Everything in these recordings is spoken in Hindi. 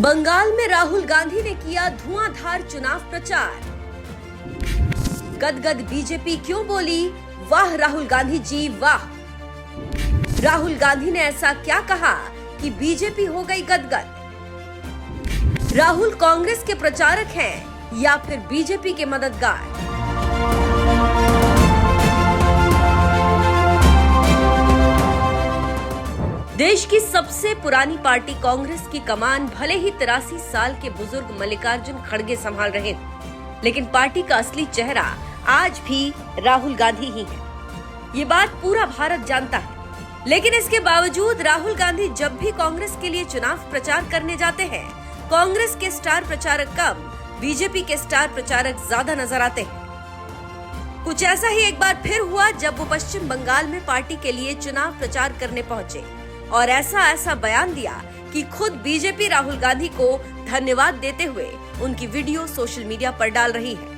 बंगाल में राहुल गांधी ने किया धुआंधार चुनाव प्रचार। गदगद बीजेपी क्यों बोली वाह राहुल गांधी जी वाह। राहुल गांधी ने ऐसा क्या कहा कि बीजेपी हो गई गदगद। राहुल कांग्रेस के प्रचारक हैं या फिर बीजेपी के मददगार। देश की सबसे पुरानी पार्टी कांग्रेस की कमान भले ही 83 साल के बुजुर्ग मल्लिकार्जुन खड़गे संभाल रहे हैं, लेकिन पार्टी का असली चेहरा आज भी राहुल गांधी ही है। ये बात पूरा भारत जानता है। लेकिन इसके बावजूद राहुल गांधी जब भी कांग्रेस के लिए चुनाव प्रचार करने जाते हैं, कांग्रेस के स्टार प्रचारक कम, बीजेपी के स्टार प्रचारक ज्यादा नजर आते हैं। कुछ ऐसा ही एक बार फिर हुआ जब वो पश्चिम बंगाल में पार्टी के लिए चुनाव प्रचार करने पहुंचे और ऐसा बयान दिया कि खुद बीजेपी राहुल गांधी को धन्यवाद देते हुए उनकी वीडियो सोशल मीडिया पर डाल रही है।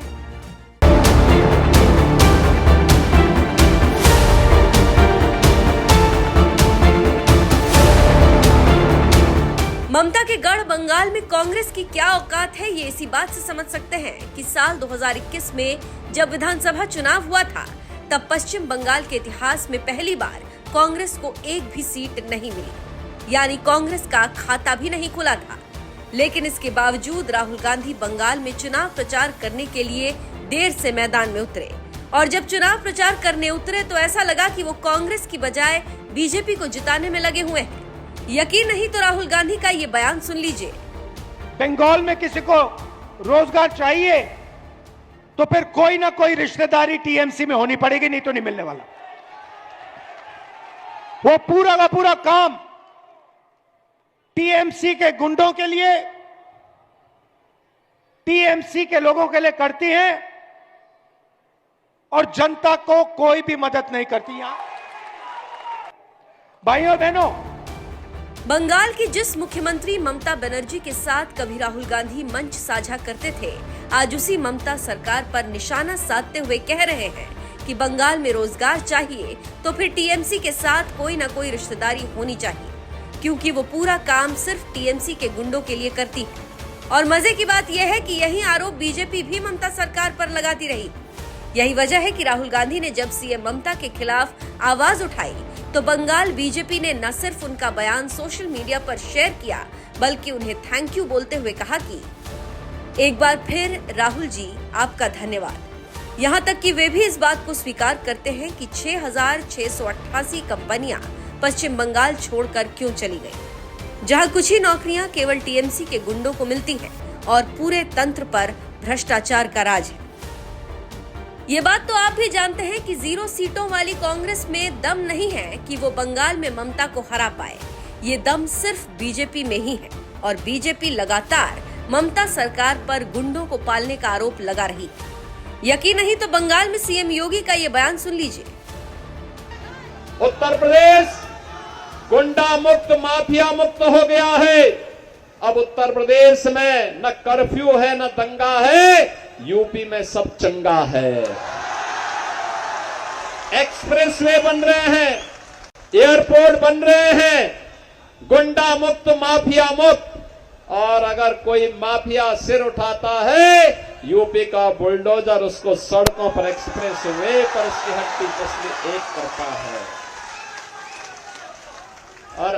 ममता के गढ़ बंगाल में कांग्रेस की क्या औकात है, ये इसी बात से समझ सकते हैं कि साल 2021 में जब विधानसभा चुनाव हुआ था, तब पश्चिम बंगाल के इतिहास में पहली बार कांग्रेस को एक भी सीट नहीं मिली, यानी कांग्रेस का खाता भी नहीं खुला था। लेकिन इसके बावजूद राहुल गांधी बंगाल में चुनाव प्रचार करने के लिए देर से मैदान में उतरे और जब चुनाव प्रचार करने उतरे तो ऐसा लगा कि वो कांग्रेस की बजाय बीजेपी को जिताने में लगे हुए हैं। यकीन नहीं तो राहुल गांधी का ये बयान सुन लीजिए। बंगाल में किसी को रोजगार चाहिए तो फिर कोई ना कोई रिश्तेदारी टीएमसी में होनी पड़ेगी, नहीं तो नहीं मिलने वाला। वो पूरा का पूरा काम टीएमसी के गुंडों के लिए, टीएमसी के लोगों के लिए करती हैं और जनता को कोई भी मदद नहीं करती। यहां भाइयों बहनों, बंगाल की जिस मुख्यमंत्री ममता बनर्जी के साथ कभी राहुल गांधी मंच साझा करते थे, आज उसी ममता सरकार पर निशाना साधते हुए कह रहे हैं कि बंगाल में रोजगार चाहिए तो फिर टीएमसी के साथ कोई न कोई रिश्तेदारी होनी चाहिए, क्योंकि वो पूरा काम सिर्फ टीएमसी के गुंडों के लिए करती है। और मजे की बात यह है कि यही आरोप बीजेपी भी ममता सरकार पर लगाती रही। यही वजह है कि राहुल गांधी ने जब सीएम ममता के खिलाफ आवाज उठाई तो बंगाल बीजेपी ने न सिर्फ उनका बयान सोशल मीडिया पर शेयर किया, बल्कि उन्हें थैंक यू बोलते हुए कहा कि एक बार फिर राहुल जी आपका धन्यवाद। यहाँ तक कि वे भी इस बात को स्वीकार करते हैं कि 6,688 कंपनियां पश्चिम बंगाल छोड़कर क्यों चली गई, जहां कुछ ही नौकरियां केवल टीएमसी के गुंडों को मिलती हैं और पूरे तंत्र पर भ्रष्टाचार का राज है। ये बात तो आप भी जानते हैं कि 0 सीटों वाली कांग्रेस में दम नहीं है कि वो बंगाल में ममता को हरा पाए। ये दम सिर्फ बीजेपी में ही है और बीजेपी लगातार ममता सरकार पर गुंडों को पालने का आरोप लगा रही है। यकीन नहीं तो बंगाल में सीएम योगी का ये बयान सुन लीजिए। उत्तर प्रदेश गुंडा मुक्त, माफिया मुक्त हो गया है। अब उत्तर प्रदेश में न कर्फ्यू है न दंगा है, यूपी में सब चंगा है। एक्सप्रेसवे बन रहे हैं, एयरपोर्ट बन रहे हैं, गुंडा मुक्त, माफिया मुक्त। और अगर कोई माफिया सिर उठाता है, यूपी का बुलडोजर उसको सड़कों पर, एक्सप्रेसवे पर उसकी हड्डी पसली एक करता है। और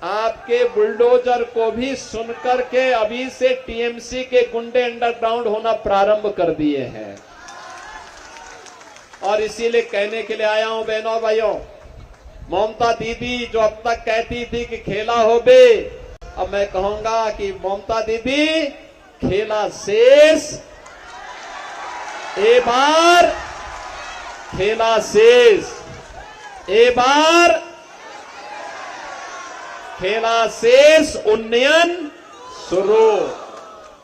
आपके बुलडोजर को भी सुनकर के अभी से टीएमसी के गुंडे अंडरग्राउंड होना प्रारंभ कर दिए हैं। और इसीलिए कहने के लिए आया हूं बहनों भाइयों, ममता दीदी जो अब तक कहती थी कि खेला हो बे, अब मैं कहूंगा कि ममता दीदी खेला शेष, ए बार खेला शेष, ए बार खेला शेष, उन्नयन शुरू,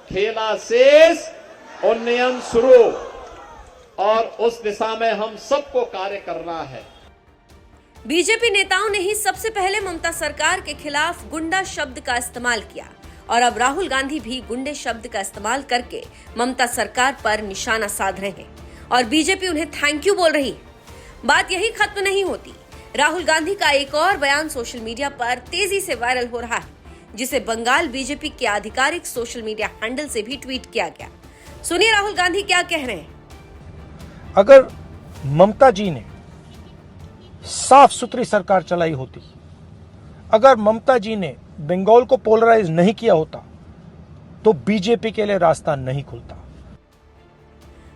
खेला शेष, उन्नयन शुरू। और उस दिशा में हम सबको कार्य करना है। बीजेपी नेताओं ने ही सबसे पहले ममता सरकार के खिलाफ गुंडा शब्द का इस्तेमाल किया और अब राहुल गांधी भी गुंडे शब्द का इस्तेमाल करके ममता सरकार पर निशाना साध रहे हैं और बीजेपी उन्हें थैंक यू बोल रही है। बात यही खत्म नहीं होती। राहुल गांधी का एक और बयान सोशल मीडिया पर तेजी से वायरल हो रहा है, जिसे बंगाल बीजेपी के आधिकारिक सोशल मीडिया हैंडल से भी ट्वीट किया गया। सुनिए राहुल गांधी क्या कह रहे हैं। अगर ममता जी ने साफ सुथरी सरकार चलाई होती, अगर ममता जी ने बंगाल को पोलराइज नहीं किया होता, तो बीजेपी के लिए रास्ता नहीं खुलता।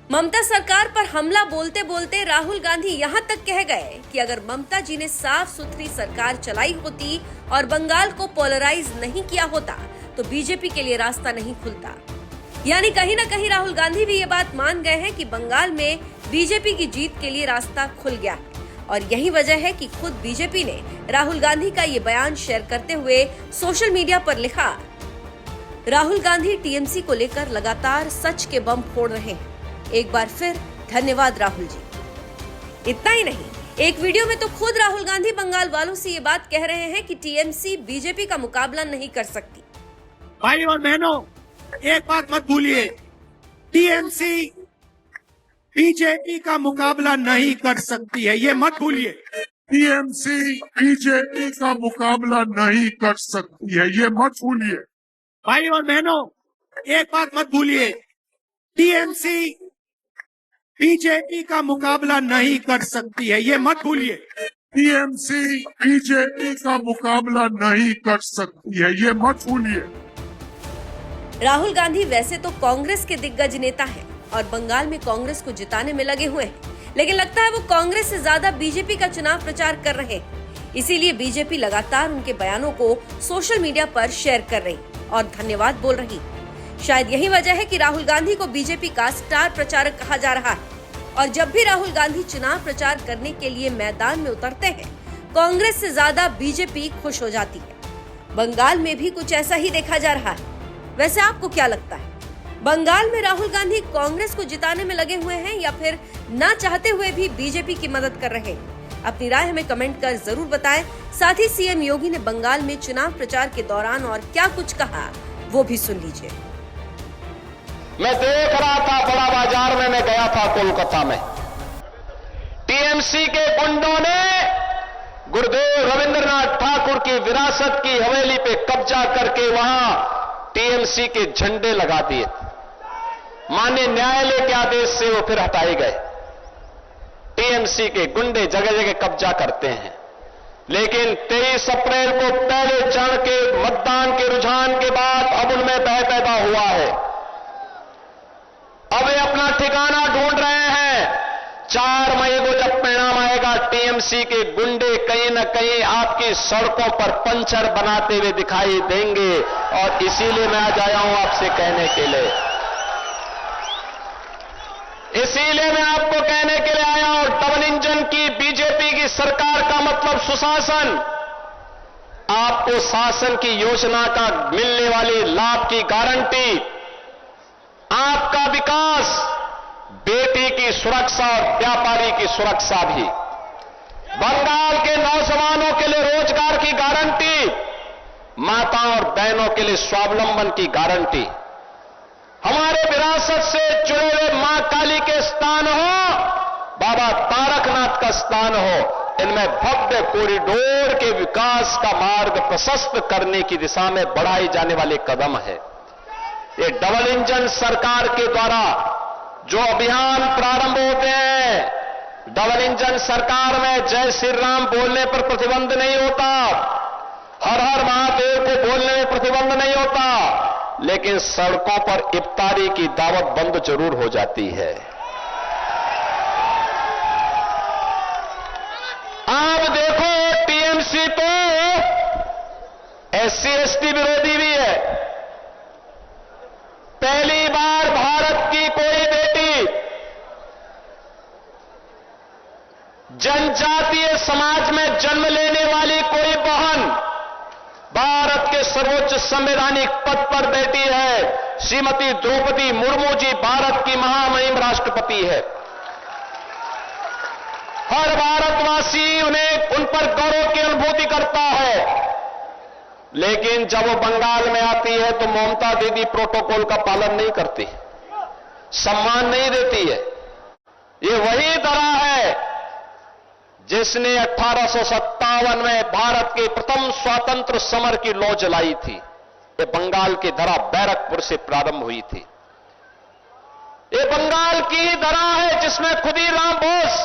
ममता सरकार पर हमला बोलते बोलते राहुल गांधी यहां तक कह गए कि अगर ममता जी ने साफ सुथरी सरकार चलाई होती और बंगाल को पोलराइज नहीं किया होता तो बीजेपी के लिए रास्ता नहीं खुलता। यानी कहीं ना कहीं राहुल गांधी भी ये बात मान गए हैं कि बंगाल में बीजेपी की जीत के लिए रास्ता खुल गया है और यही वजह है कि खुद बीजेपी ने राहुल गांधी का ये बयान शेयर करते हुए सोशल मीडिया पर लिखा, राहुल गांधी टीएमसी को लेकर लगातार सच के बम फोड़ रहे हैं। एक बार फिर धन्यवाद राहुल जी। इतना ही नहीं, एक वीडियो में तो खुद राहुल गांधी बंगाल वालों से ये बात कह रहे हैं कि टीएमसी बीजेपी का मुकाबला नहीं कर सकती। भाई और बहनों, एक बात मत भूलिए, टीएमसी बीजेपी का मुकाबला नहीं कर सकती है, ये मत भूलिए। टीएमसी बीजेपी का मुकाबला नहीं कर सकती है, ये मत भूलिए। भाई और बहनों, एक बात मत भूलिए, टीएमसी बीजेपी का मुकाबला नहीं कर सकती है, ये मत भूलिए। टीएमसी बीजेपी का मुकाबला नहीं कर सकती है, ये मत भूलिए। राहुल गांधी वैसे तो कांग्रेस के दिग्गज नेता हैं और बंगाल में कांग्रेस को जिताने में लगे हुए हैं, लेकिन लगता है वो कांग्रेस से ज्यादा बीजेपी का चुनाव प्रचार कर रहे हैं। इसीलिए बीजेपी लगातार उनके बयानों को सोशल मीडिया पर शेयर कर रही और धन्यवाद बोल रही। शायद यही वजह है कि राहुल गांधी को बीजेपी का स्टार प्रचारक कहा जा रहा है और जब भी राहुल गांधी चुनाव प्रचार करने के लिए मैदान में उतरते हैं, कांग्रेस से ज्यादा बीजेपी खुश हो जाती है। बंगाल में भी कुछ ऐसा ही देखा जा रहा है। वैसे आपको क्या लगता है, बंगाल में राहुल गांधी कांग्रेस को जिताने में लगे हुए हैं या फिर ना चाहते हुए भी बीजेपी की मदद कर रहे हैं? अपनी राय हमें कमेंट कर जरूर बताएं। साथ ही सीएम योगी ने बंगाल में चुनाव प्रचार के दौरान और क्या कुछ कहा वो भी सुन लीजिए। मैं देख रहा था बड़ा बाजार में, मैं गया था कोलकाता में, टीएमसी के गुंडों ने गुरुदेव रविंद्रनाथ ठाकुर की विरासत की हवेली पे कब्जा करके वहां टीएमसी के झंडे लगा दिए। माननीय न्यायालय के आदेश से वो फिर हटाए गए। टीएमसी के गुंडे जगह जगह कब्जा करते हैं, लेकिन 23 अप्रैल को पहले चरण के मतदान के रुझान के बाद अब उनमें भय पैदा हुआ है। अब वे अपना ठिकाना ढूंढ रहे हैं। 4 मई को जब परिणाम आएगा, टीएमसी के गुंडे कहीं न कहीं आपकी सड़कों पर पंचर बनाते हुए दिखाई देंगे और इसीलिए मैं आज आया हूं आपसे कहने के लिए। इसीलिए मैं आपको कहने के लिए आया हूं, डबल इंजन की बीजेपी की सरकार का मतलब सुशासन। आपको शासन की योजना का मिलने वाली लाभ की गारंटी, आपका विकास, बेटी की सुरक्षा और व्यापारी की सुरक्षा भी, बंगाल के नौजवानों के लिए रोजगार की गारंटी, माताओं और बहनों के लिए स्वावलंबन की गारंटी, हमारे विरासत से जुड़े हुए मां काली के स्थान हो, बाबा तारकनाथ का स्थान हो, इनमें भव्य कॉरिडोर के विकास का मार्ग प्रशस्त करने की दिशा में बढ़ाए जाने वाले कदम है। ये डबल इंजन सरकार के द्वारा जो अभियान प्रारंभ होते हैं, डबल इंजन सरकार में जय श्री राम बोलने पर प्रतिबंध नहीं होता, हर हर महादेव को बोलने में प्रतिबंध नहीं होता, लेकिन सड़कों पर इफ्तारी की दावत बंद जरूर हो जाती है। आप देखो, टीएमसी तो एससी एसटी विरोधी भी है। पहली बार भारत की कोई बेटी जनजातीय समाज में जन्म लेने वाली कोई बहन भारत के सर्वोच्च संवैधानिक पद पर बैठी है। श्रीमती द्रौपदी मुर्मू जी भारत की महामहिम राष्ट्रपति है। हर भारतवासी उन पर गौरव की अनुभूति करता है। लेकिन जब वो बंगाल में आती है तो ममता दीदी प्रोटोकॉल का पालन नहीं करती, सम्मान नहीं देती है। ये वही तरह है जिसने 1857 में भारत के प्रथम स्वतंत्र समर की लौ जलाई थी, ये बंगाल की धरा बैरकपुर से प्रारंभ हुई थी। ये बंगाल की ही धरा है जिसमें खुदीराम बोस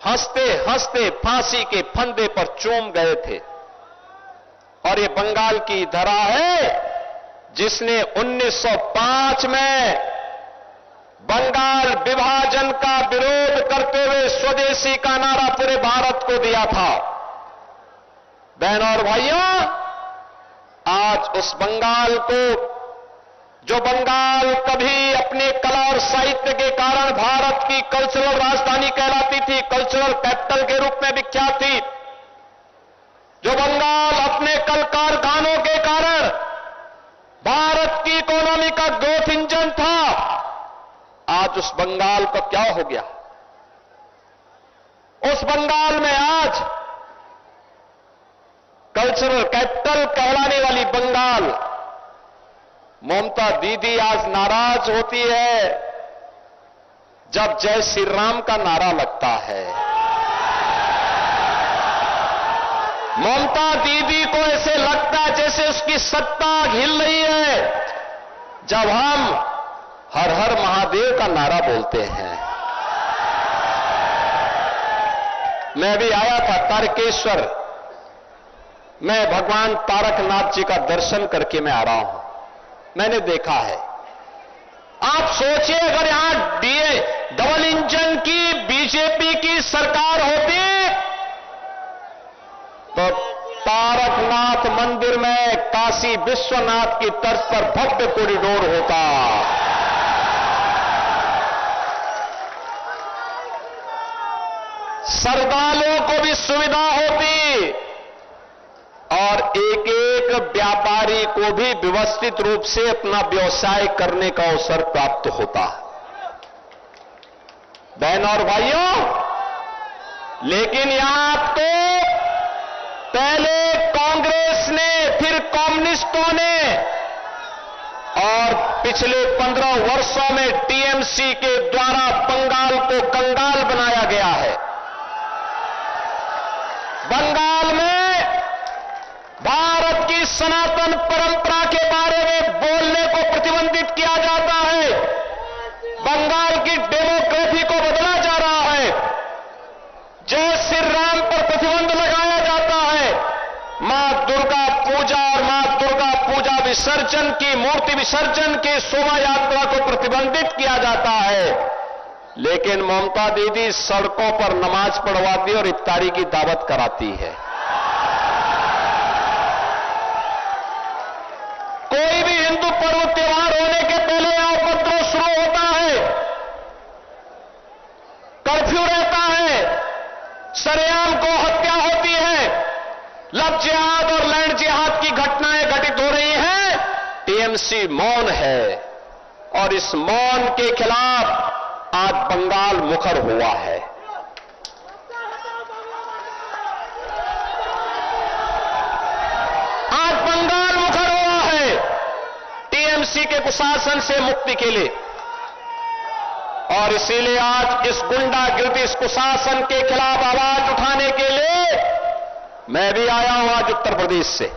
हंसते हंसते फांसी के फंदे पर चूम गए थे। और ये बंगाल की धरा है जिसने 1905 में बंगाल विभाजन का विरोध करते हुए स्वदेशी का नारा पूरे भारत को दिया था। बहनों और भाइयों, आज उस बंगाल को, जो बंगाल कभी अपने कला और साहित्य के कारण भारत की कल्चरल राजधानी कहलाती थी, कल्चरल कैपिटल के रूप में विख्यात थी, जो बंगाल अपने कल कारखानों के कारण भारत की इकोनॉमी का ग्रोथ इंजन था, आज उस बंगाल का क्या हो गया? उस बंगाल में आज कल्चरल कैपिटल कहलाने वाली बंगाल, ममता दीदी आज नाराज होती है जब जय श्री राम का नारा लगता है। ममता दीदी को ऐसे लगता है जैसे उसकी सत्ता हिल रही है जब हम हर हर महादेव का नारा बोलते हैं। मैं भी आया था तारकेश्वर, मैं भगवान तारकनाथ जी का दर्शन करके मैं आ रहा हूं। मैंने देखा है, आप सोचिए अगर यहां डबल इंजन की बीजेपी की सरकार होती तो तारकनाथ मंदिर में काशी विश्वनाथ की तर्ज पर भव्य कॉरिडोर होता। श्रद्धालुओं को भी सुविधा होती और एक एक व्यापारी को भी व्यवस्थित रूप से अपना व्यवसाय करने का अवसर प्राप्त होता। बहनों और भाइयों, लेकिन यहां तो पहले कांग्रेस ने, फिर कम्युनिस्टों ने और पिछले 15 वर्षों में टीएमसी के द्वारा बंगाल को कंगाल बनाया गया है। बंगाल में भारत की सनातन परंपरा के बारे में बोलने को प्रतिबंधित किया जाता है। बंगाल की डेमोक्रेसी को बदला जा रहा है। जय श्री राम पर प्रतिबंध लगाया जाता है। मां दुर्गा पूजा और मां दुर्गा पूजा विसर्जन की, मूर्ति विसर्जन की शोभा यात्रा को प्रतिबंधित किया जाता है। लेकिन ममता दीदी सड़कों पर नमाज पढ़वाती और इफ्तारी की दावत कराती है। कोई भी हिंदू पर्व त्योहार होने के पहले यहां उपद्रव शुरू होता है, कर्फ्यू रहता है, सरेआम को हत्या होती है, लव जिहाद और लैंड जिहाद की घटनाएं घटित हो रही हैं। टीएमसी मौन है और इस मौन के खिलाफ आज बंगाल मुखर हुआ है। आज बंगाल मुखर हुआ है टीएमसी के कुशासन से मुक्ति के लिए। और इसीलिए आज इस गुंडागिर्दी, इस कुशासन के खिलाफ आवाज उठाने के लिए मैं भी आया हूं आज उत्तर प्रदेश से।